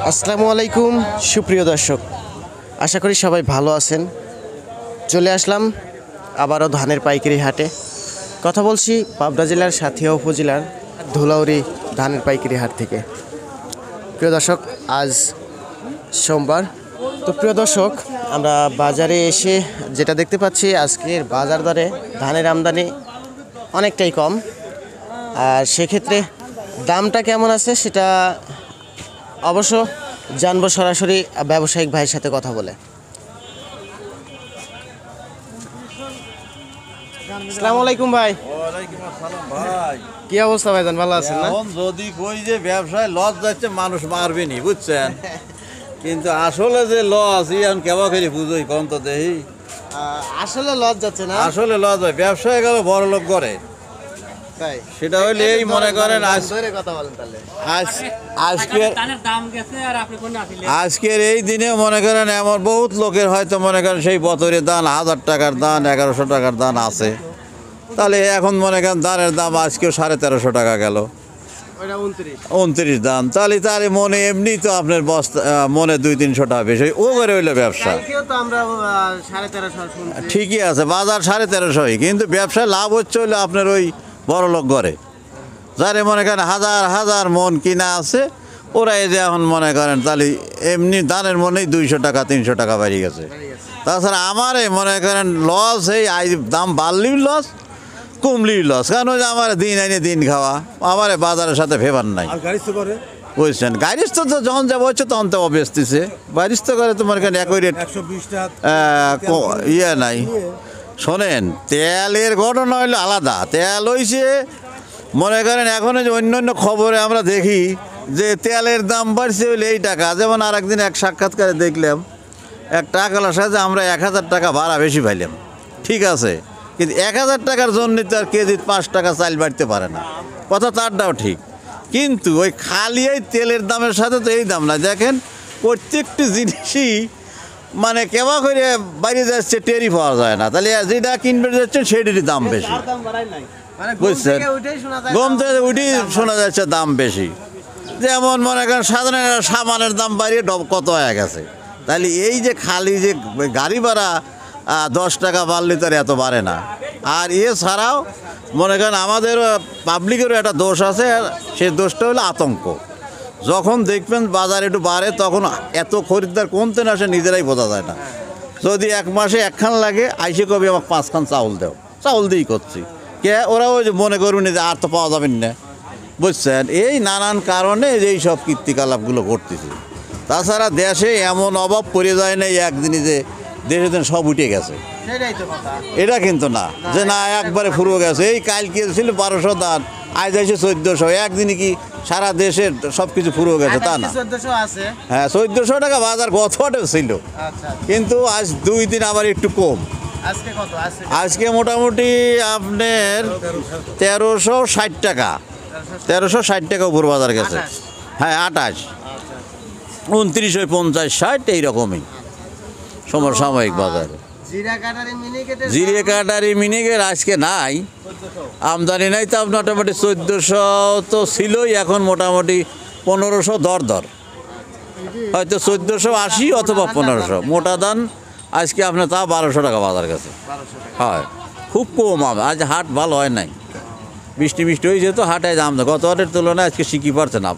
আসসালামু আলাইকুম সুপ্রিয় দর্শক, আশা করি সবাই ভালো আছেন। চলে আসলাম আবারও ধানের পাইকারি হাটে। কথা বলছি পাবনা জেলার সাথিয়া উপজেলার ধুলাউড়ি ধানের পাইকারি হাট থেকে। প্রিয় দর্শক, আজ সোমবার। তো প্রিয় দর্শক, আমরা বাজারে এসে যেটা দেখতে পাচ্ছি, আজকের বাজার দরে ধানের আমদানি অনেকটাই কম। আর সেক্ষেত্রে দামটা কেমন আছে সেটা অবশ্য জানবো সরাসরি ব্যবসায়িক ভাইয়ের সাথে কথা বলে। আসসালামু আলাইকুম ভাই। ওয়ালাইকুম আসসালাম ভাই। কি অবস্থা ভাইজান, ভালো আছেন না? এখন যদি কই যে ব্যবসায় লস যাচ্ছে, মানুষ মারবে নি, বুঝছেন? কিন্তু আসলে যে লস ইয়ান কেবা করে বুঝোই কোন তো দেহি। আসলে লস যাচ্ছে না, আসলে লস হয় ব্যবসায় গেল বড় লোক করে, তাই সেটা হইলে এই মনে করেন কথা বলেন তাহলে। আজকের এই দিনে মনে করেন এমন বহুত লোকের হয়তো মনে করেন সেই বছরের দান 1000 টাকার দান, 1100 টাকার দান আছে, তাহলে এখন মনে করেন ধানের দাম আজকেও 1350 টাকা গেল, 29 দাম, তাহলে তাহলে মনে এমনি তো আপনার বস্তা মনে 200-300 টাকা বেশি ও করে হইলো ব্যবসা। ঠিকই আছে, বাজার 1350, কিন্তু ব্যবসায় লাভ হচ্ছে হইলো আপনার ওই বড় লোক ঘরে, যারে মনে করেন হাজার হাজার মন কিনা আছে, ওরা এই যে এখন মনে করেন তাহলে এমনি দানের মনেই 200 টাকা 300 টাকা বেরিয়ে গেছে। তাছাড়া আমারে মনে করেন লস, এই দাম বাড়লেই লস, কমলেই লস, কারণ ওই যে আমার দিন আইনে দিন খাওয়া, আমার বাজারের সাথে ফেভার নাই, বুঝছেন? গাড়ির তো যখন যাবো হচ্ছে তখন তো বেচতেছে, বাড়ির তো করে তোমার এখানে একই রেট ইয়ে নাই। শোনেন, তেলের ঘটনা হইলো আলাদা। তেল হইছে মনে করেন এখন যে অন্য অন্য খবরে আমরা দেখি যে তেলের দাম বাড়ছে হইলে এই টাকা, যেমন আর একদিন এক সাক্ষাৎকারে দেখলাম এক টাকালার সাথে আমরা 1000 টাকা ভাড়া বেশি পাইলাম, ঠিক আছে, কিন্তু 1000 টাকার জন্য তো আর কেজি 5 টাকা চাল বাড়তে পারে না, কথা তারটাও ঠিক। কিন্তু ওই খালি এই তেলের দামের সাথে তো এই দাম না, দেখেন প্রত্যেকটি জিনিসই মানে কেবা করে বাইরে যাচ্ছে, টেরি পাওয়া যায় না, তাহলে যেটা কিনবে যাচ্ছে সেটারই দাম বেশি, বুঝছেন? গম থেকে উঠেই শোনা যাচ্ছে দাম বেশি। যেমন মনে করেন সাধারণ সামানের দাম বাড়িয়ে কত হয়ে গেছে, তাহলে এই যে খালি যে গাড়ি ভাড়া 10 টাকা বাড়লে তার এত বাড়ে না। আর এছাড়াও মনে করেন আমাদের পাবলিকেরও একটা দোষ আছে, সেই দোষটা হলো আতঙ্ক। যখন দেখবেন বাজার একটু বাড়ে, তখন এত খরিদ্দার কমতে না আসে নিজেরাই বোঝা যায় না। যদি এক মাসে একখান লাগে, আইসে কবি আমাকে 5 খান চাউল দেও, চাউল দিয়েই করছি কে, ওরাও যে মনে করবেন যে আর তো পাওয়া যাবেন না, বুঝছেন? এই নানান কারণে এই সব কীর্তিকলাপগুলো ঘটতেছে। তাছাড়া দেশে এমন অভাব পড়ে যায় না একদিনই যে দেশে দিন সব উঠে গেছে, এটা কিন্তু না যে না একবারে ফুরো গেছে। এই কালকে ছিল 1200 দান, আজ আছে 1400, একদিনে কি সারা দেশের সব কিছু ফুরো গেছে তা না। হ্যাঁ, 1400 টাকা বাজার গত হাটে ছিল, কিন্তু আজ 2 দিন আবার একটু কম। আজকে মোটামুটি আপনার 1360 টাকা, 1360 টাকা উপর বাজার গেছে। হ্যাঁ, 28, 29, 50, 60 এইরকমই সমসাময়িক বাজারে। জিরে কাটারি মিনিকেট আজকে নাই, আমদানি নাই, তা মোটামুটি 1400 তো ছিলই, এখন মোটামুটি 1500 দর হয়তো 1480 অথবা 1500 মোটা দান। আজকে আপনার তা 1200 টাকা বাজার গেছে। হয় খুব কম, আজ হাট ভালো হয় নাই, বৃষ্টি হয়েছে তো হাটে দাম, গত হাটের তুলনায় আজকে শিখি পারছে না।